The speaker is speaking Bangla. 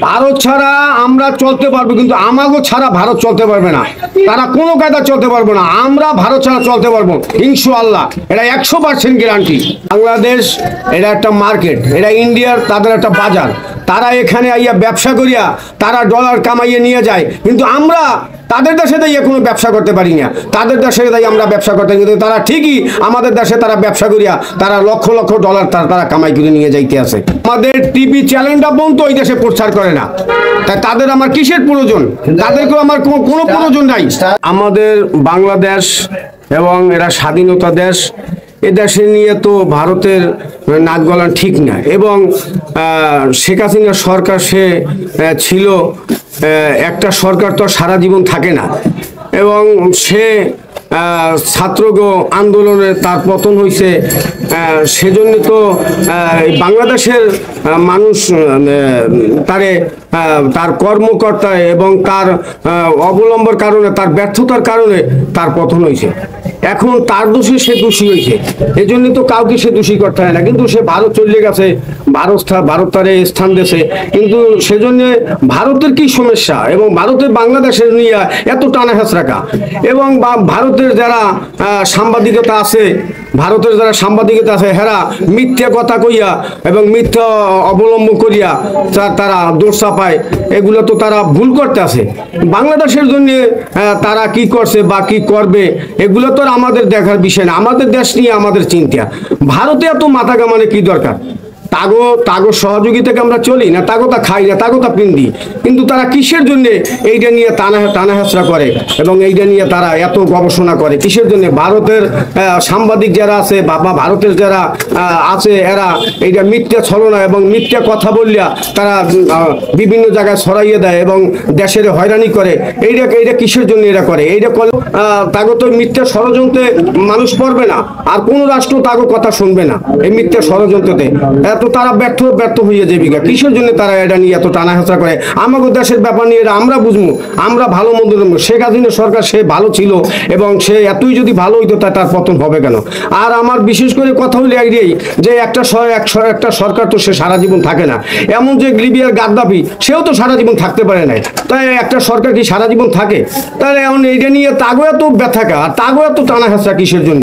ভারত ছাড়া আমরা চলতে পারবো, কিন্তু আমাগো ছাড়া ভারত চলতে পারবে না। তারা কোনো কায়দা চলতে পারবো না, আমরা ভারত ছাড়া চলতে পারবো ইনশাআল্লাহ। এটা 100% গ্যারান্টি। বাংলাদেশ এটা একটা মার্কেট, এটা ইন্ডিয়ার তাদের একটা বাজার। তারা এখানে আইয়া ব্যবসা করিয়া তারা ডলার কামাইয়ে নিয়ে যায়, কিন্তু আমরা তাদের দেশে দাঁড়িয়ে কোনো ব্যবসা করতে পারি না। তাদের দেশে দাঁড়িয়ে আমরা ব্যবসা করতে, কিন্তু তারা ঠিকই আমাদের দেশে তারা ব্যবসা করিয়া তারা লক্ষ লক্ষ ডলার তারা কামাই করে নিয়ে যাইতে আছে। আমাদের টিভি চ্যানেলটা পর্যন্ত ওই দেশে প্রচার করে না, তাই তাদের আমার কিসের প্রয়োজন? তাদেরকেও আমার কোনো প্রয়োজন নাই। আমাদের বাংলাদেশ এবং এরা স্বাধীনতা দেশ, এ দেশে নিয়ে তো ভারতের নাক গলান ঠিক না। এবং শেখ হাসিনা সরকার সে ছিল, একটা সরকার তো সারা জীবন থাকে না, এবং সে ছাত্রগ আন্দোলনে তার পতন হয়েছে। সেজন্য তো বাংলাদেশের মানুষ তার কর্মকর্তা এবং তার অবলম্বর কারণে, তার ব্যর্থতার কারণে তার পতন হয়েছে। এখন তার দোষে সে দোষী হয়েছে, এই জন্য তো কাউকে সে দোষী করতে হয় না। কিন্তু সে ভারত চলে গেছে, ভারত তারে স্থান দিয়েছে, কিন্তু সেজন্য ভারতের কি সমস্যা এবং ভারতের বাংলাদেশের নিয়ে এত টানা হেঁচড়াকা। এবং ভারতের যারা সাংবাদিকতা আছে, হেরা মিথ্যা কথা কইয়া এবং মিথ্যা অবলম্বন করিয়া তারা দোষ চাপায়, এগুলো তো তারা ভুল করতে আছে। বাংলাদেশের জন্য তারা কি করছে বা কি করবে এগুলো তো আমাদের দেখার বিষয় না। আমাদের দেশ নিয়ে আমাদের চিন্তা। ভারতে এত মাথা কামানে কি দরকার? তাগো সহযোগিতাকে আমরা চলি না, তাগো তা খাই না, তাগো তা পিন্দি। কিন্তু তারা কিসের জন্য এইটা নিয়ে টানা হেঁচড়া করে এবং এইটা নিয়ে তারা এত গবেষণা করে কিসের জন্য? ভারতের সাংবাদিক যারা আছে বা ভারতের যারা আছে, এরা এইটা মিথ্যা ছলনা এবং মিথ্যা কথা বললিয়া তারা বিভিন্ন জায়গায় ছড়াইয়ে দেয় এবং দেশের হয়রানি করে। এইটা কিসের জন্য এরা করে? এইটা তাগো তো মিথ্যা ষড়যন্ত্রে মানুষ পড়বে না, আর কোন রাষ্ট্র তাগো কথা শুনবে না এই মিথ্যা ষড়যন্ত্রতে। তো তারা ব্যর্থ হয়ে যাবে। কিসের জন্য তারা এটা নিয়ে এত টানা হেঁচড়া করে? আমাদের দেশের ব্যাপার নিয়ে এটা আমরা বুঝবো, আমরা ভালো মন্দ। শেখ হাসিনা সরকার সে ভালো ছিল এবং সে এতই যদি ভালো হইতো তার পতন হবে কেন? আর আমার বিশেষ করে কথা হলো একটাই, যে একটা সরকার তো সে সারা জীবন থাকে না। এমন যে লিবিয়ার গাদ্দাফি, সেও তো সারা জীবন থাকতে পারে নাই। তাই একটা সরকার কি সারা জীবন থাকে? তাহলে এখন এইটা নিয়ে তাগো এত ব্যথাকা আর তাগো এত টানা হেঁচড়া কিসের জন্য?